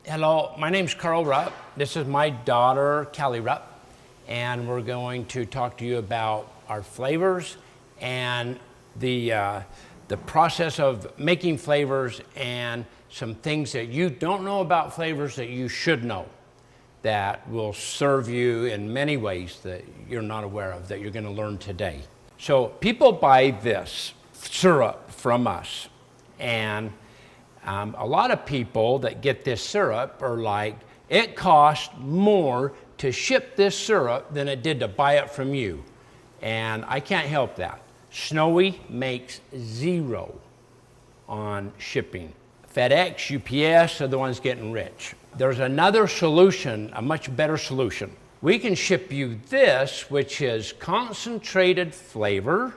Hello, my name's Carl Rupp. This is my daughter, Callie Rupp, and we're going to talk to you about our flavors and the process of making flavors and some things that you don't know about flavors that you should know that will serve you in many ways that you're not aware of that you're going to learn today. So people buy this syrup from us, and a lot of people that get this syrup are like, it costs more to ship this syrup than it did to buy it from you. And I can't help that. Snowie makes zero on shipping. FedEx, UPS are the ones getting rich. There's another solution, a much better solution. We can ship you this, which is concentrated flavor,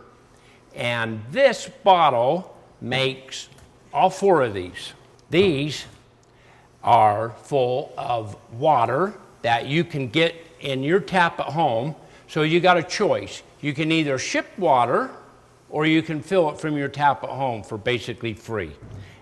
and this bottle makes all four of these. These are full of water that you can get in your tap at home. So you got a choice. You can either ship water or you can fill it from your tap at home for basically free.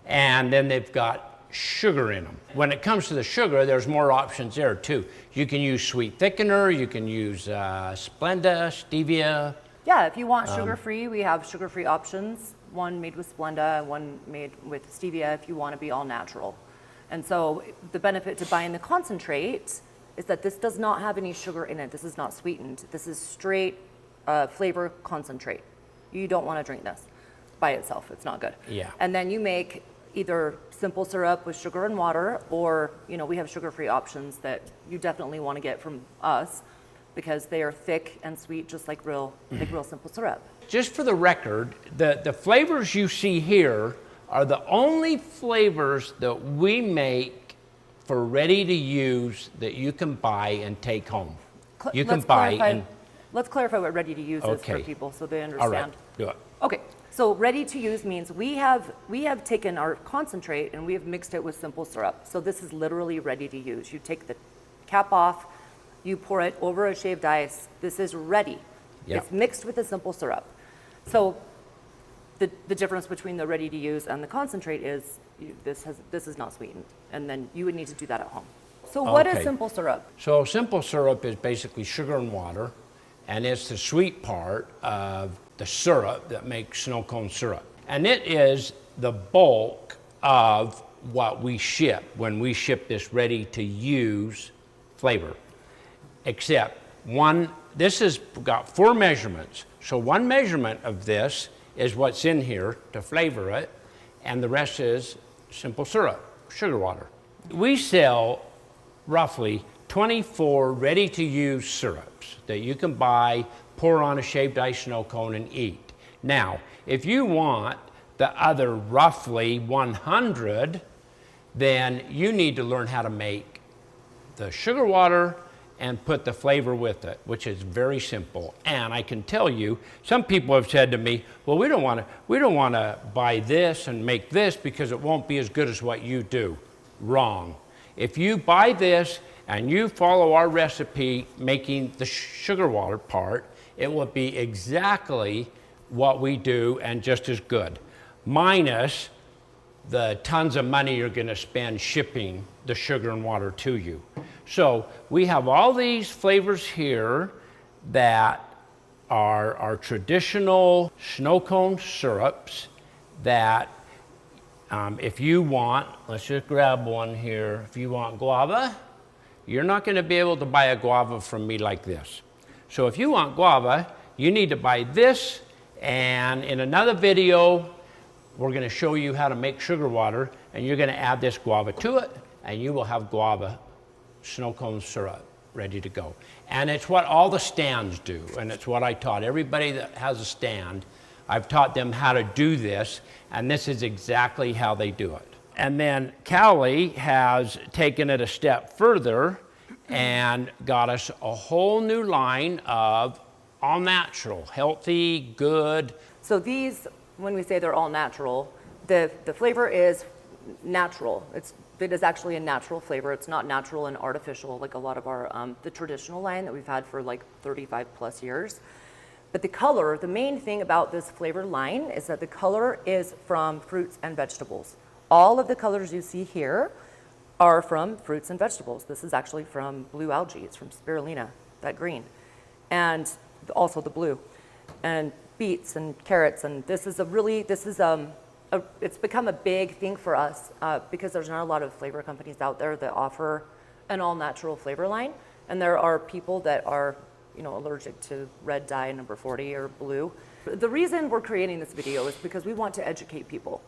And then they've got sugar in them. When it comes to the sugar, there's more options there too. You can use sweet thickener, you can use Splenda, stevia. Yeah, if you want sugar-free, we have sugar-free options. One made with Splenda, one made with stevia if you want to be all natural. And so the benefit to buying the concentrate is that this does not have any sugar in it. This is not sweetened. This is straight flavor concentrate. You don't want to drink this by itself. It's not good. Yeah. And then you make either simple syrup with sugar and water, or we have sugar-free options that you definitely want to get from us because they are thick and sweet, just like real simple syrup. Just for the record, the flavors you see here are the only flavors that we make for ready to use that you can buy and take home. You can buy and... Let's clarify what ready to use is for people so they understand. All right, do it. Okay, so ready to use means we have taken our concentrate and we have mixed it with simple syrup. So this is literally ready to use. You take the cap off, you pour it over a shaved ice. This is ready. Yep. It's mixed with the simple syrup. So the difference between the ready to use and the concentrate is this is not sweetened, and then you would need to do that at home. So what is simple syrup? So simple syrup is basically sugar and water, and it's the sweet part of the syrup that makes snow cone syrup. And it is the bulk of what we ship when we ship this ready to use flavor. Except this has got 4 measurements. So one measurement of this is what's in here to flavor it, and the rest is simple syrup, sugar water. We sell roughly 24 ready-to-use syrups that you can buy, pour on a shaved ice snow cone, and eat. Now, if you want the other roughly 100, then you need to learn how to make the sugar water and put the flavor with it, which is very simple. And I can tell you, some people have said to me, well, we don't want to buy this and make this because it won't be as good as what you do. Wrong. If you buy this and you follow our recipe making the sugar water part, it will be exactly what we do and just as good, minus the tons of money you're going to spend shipping the sugar and water to you. So we have all these flavors here that are our traditional snow cone syrups that if you want, let's just grab one here. If you want guava, you're not going to be able to buy a guava from me like this. So if you want guava, you need to buy this, and in another video, we're going to show you how to make sugar water, and you're going to add this guava to it, and you will have guava snow cone syrup ready to go. And it's what all the stands do, and it's what I taught everybody that has a stand. I've taught them how to do this, and this is exactly how they do it. And then Callie has taken it a step further and got us a whole new line of all natural, healthy, good. So these, when we say they're all natural, the flavor is natural. It is actually a natural flavor. It's not natural and artificial like a lot of our the traditional line that we've had for like 35 plus years. But the color, the main thing about this flavor line is that the color is from fruits and vegetables. All of the colors you see here are from fruits and vegetables. This is actually from blue algae. It's from spirulina, that green, and also the blue, and beets and carrots. And this is it's become a big thing for us because there's not a lot of flavor companies out there that offer an all-natural flavor line, and there are people that are, allergic to red dye number 40 or blue. The reason we're creating this video is because we want to educate people.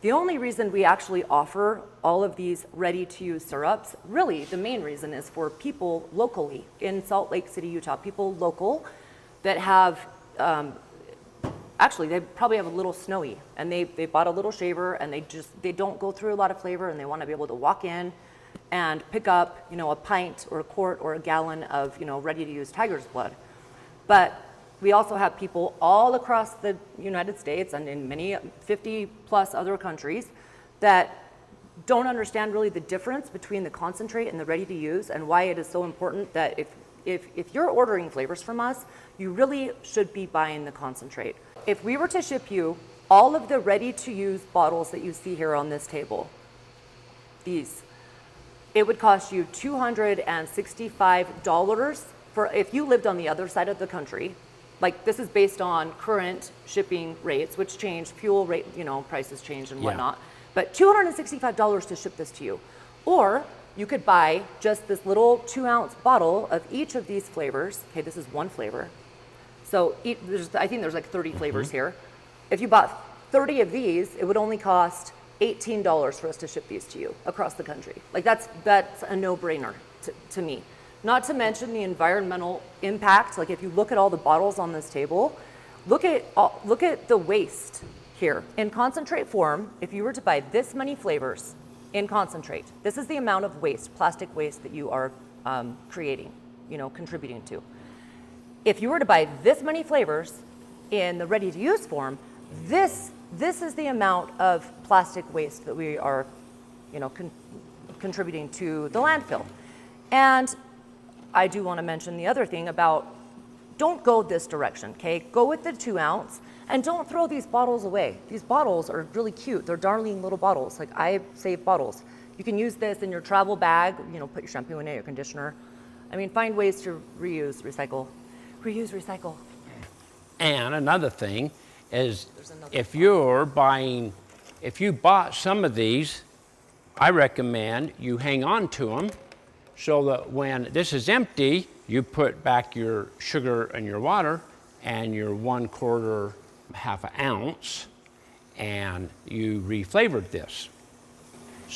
The only reason we actually offer all of these ready-to-use syrups, really the main reason, is for people locally in Salt Lake City, Utah, people local that have, actually they probably have a little Snowie, and they bought a little shaver, and they don't go through a lot of flavor, and they want to be able to walk in and pick up, a pint or a quart or a gallon of, ready-to-use tiger's blood. But we also have people all across the United States and in many 50 plus other countries that don't understand really the difference between the concentrate and the ready to use, and why it is so important that if you're ordering flavors from us, you really should be buying the concentrate. If we were to ship you all of the ready to use bottles that you see here on this table, it would cost you $265 for if you lived on the other side of the country. Like, this is based on current shipping rates, which change, fuel rate, prices change and whatnot. But $265 to ship this to you. Or you could buy just this little 2-ounce bottle of each of these flavors. Okay, this is one flavor. So I think there's like 30 flavors here. If you bought 30 of these, it would only cost $18 for us to ship these to you across the country. Like, that's a no-brainer to me. Not to mention the environmental impact. Like, if you look at all the bottles on this table, look at the waste here. In concentrate form, if you were to buy this many flavors in concentrate, this is the amount of waste, plastic waste, that you are creating, contributing to. If you were to buy this many flavors in the ready-to-use form, this is the amount of plastic waste that we are, contributing to the landfill. And I do want to mention the other thing about, don't go this direction, okay? Go with the 2-ounce, and don't throw these bottles away. These bottles are really cute. They're darling little bottles. Like, I save bottles. You can use this in your travel bag, put your shampoo in it, your conditioner. I mean, find ways to reuse, recycle. Reuse, recycle. And another thing is, if you bought some of these, I recommend you hang on to them, so that when this is empty, you put back your sugar and your water and your 1/4 half an ounce, and you reflavored this.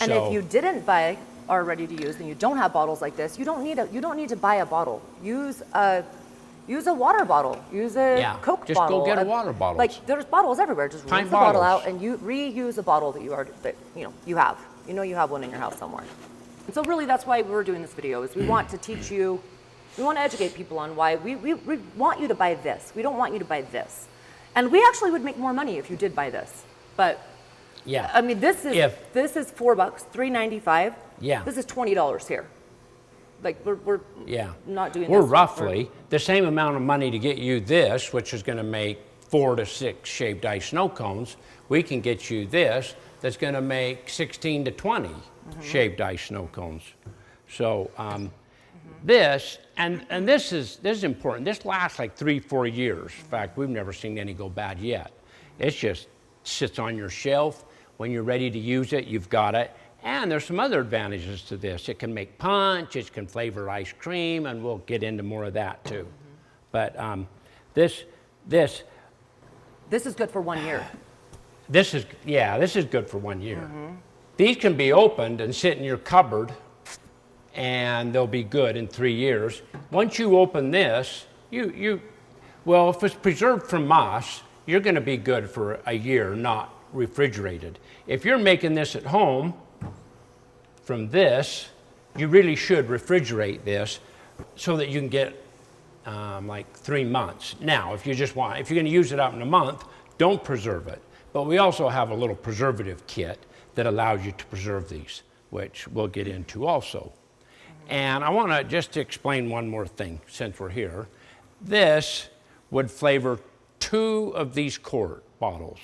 And if you didn't buy our ready to use and you don't have bottles like this, you don't need to buy a bottle. Use a water bottle. Use a Coke just bottle. Just go get a water bottle. Like, there's bottles everywhere. Just rinse the bottle out and you reuse a bottle that you have. You have one in your house somewhere. And so really, that's why we're doing this video, is we want to teach you, we want to educate people on why we want you to buy this. We don't want you to buy this. And we actually would make more money if you did buy this. But yeah, I mean, this is $4, $3.95. Yeah. This is $20 here. Like, we're not doing this. We're roughly the same amount of money to get you this, which is going to make 4 to 6 shaved ice snow cones. We can get you this that's going to make 16 to 20 shaved ice snow cones. So this is important. This lasts like 3-4 years. In fact, we've never seen any go bad yet. It just sits on your shelf. When you're ready to use it, you've got it. And there's some other advantages to this. It can make punch, it can flavor ice cream, and we'll get into more of that too. But this is good for 1 year. This is good for 1 year. These can be opened and sit in your cupboard, and they'll be good in 3 years. Once you open this, well, if it's preserved from moss, you're going to be good for a year, not refrigerated. If you're making this at home from this, you really should refrigerate this so that you can get like 3 months. Now, if you're going to use it out in a month, don't preserve it. But we also have a little preservative kit that allows you to preserve these, which we'll get into also. And I want to just explain one more thing since we're here. This would flavor 2 of these quart bottles,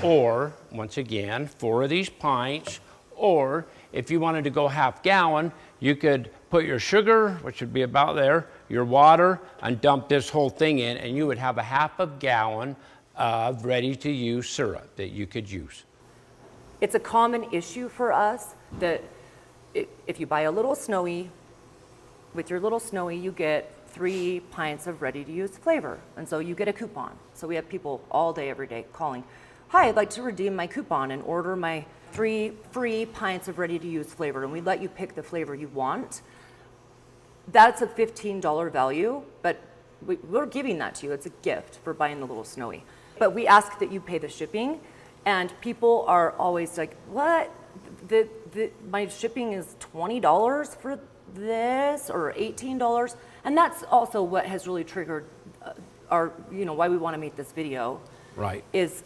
or once again 4 of these pints, or if you wanted to go half gallon, you could put your sugar, which would be about there, your water, and dump this whole thing in, and you would have a half a gallon of ready-to-use syrup that you could use. It's a common issue for us that if you buy a little Snowie, with your little Snowie, you get 3 pints of ready-to-use flavor. And so you get a coupon. So we have people all day, every day calling, hi, I'd like to redeem my coupon and order my 3 free pints of ready-to-use flavor. And we let you pick the flavor you want. That's a $15 value, but we're giving that to you. It's a gift for buying the little Snowie. But we ask that you pay the shipping, and people are always like, what? My shipping is $20 for this, or $18? And that's also what has really triggered our, why we want to make this video. Right. Is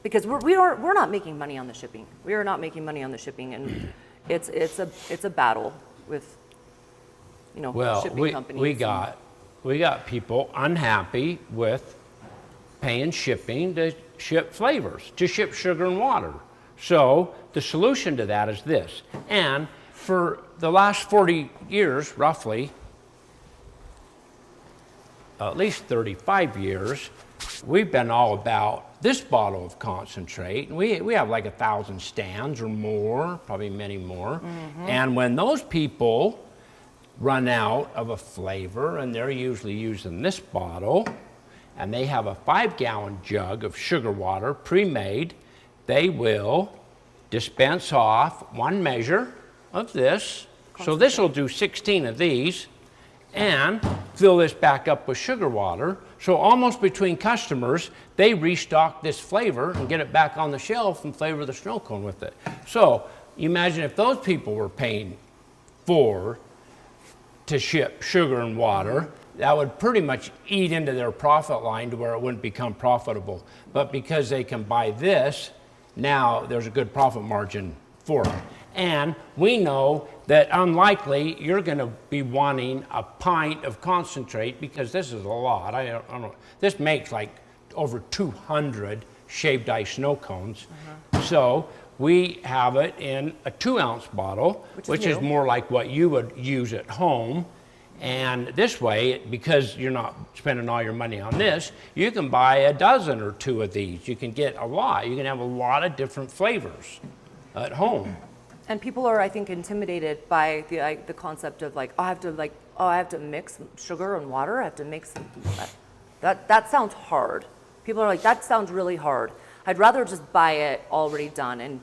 because we're not making money on the shipping. We are not making money on the shipping, and it's a battle with, shipping companies. We got people unhappy with paying shipping to ship flavors, to ship sugar and water. So the solution to that is this. And for the last 40 years, roughly, at least 35 years, we've been all about this bottle of concentrate. And we have like 1,000 stands or more, probably many more. Mm-hmm. And when those people run out of a flavor, and they're usually using this bottle, and they have a 5-gallon jug of sugar water pre-made, they will dispense off 1 measure of this. So this will do 16 of these, and fill this back up with sugar water. So almost between customers, they restock this flavor and get it back on the shelf and flavor the snow cone with it. So you imagine if those people were paying to ship sugar and water, that would pretty much eat into their profit line to where it wouldn't become profitable. But because they can buy this, now there's a good profit margin for it. And we know that unlikely you're going to be wanting a pint of concentrate, because this is a lot. I don't know. This makes like over 200 shaved ice snow cones. Uh-huh. So we have it in a 2-ounce bottle, which is more like what you would use at home. And this way, because you're not spending all your money on this, you can buy a dozen or 2 of these. You can get a lot. You can have a lot of different flavors at home. And people are, I think, intimidated by the concept of I have to mix sugar and water. I have to mix that sounds hard. People are like, that sounds really hard. I'd rather just buy it already done. And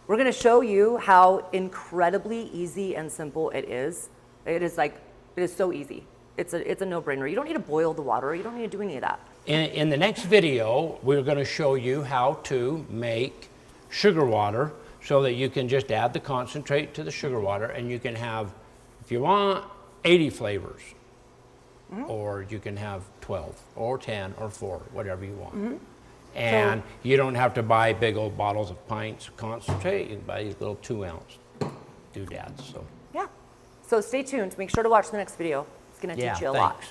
we're going to show you how incredibly easy and simple it is. It is so easy. It's a no-brainer. You don't need to boil the water. You don't need to do any of that. In the next video, we're going to show you how to make sugar water, so that you can just add the concentrate to the sugar water, and you can have, if you want, 80 flavors. Mm-hmm. Or you can have 12 or 10 or 4, whatever you want. Mm-hmm. And you don't have to buy big old bottles of pints of concentrate. You can buy these little 2-ounce doodads. So. Yeah. So stay tuned. Make sure to watch the next video. It's going to teach you a lot.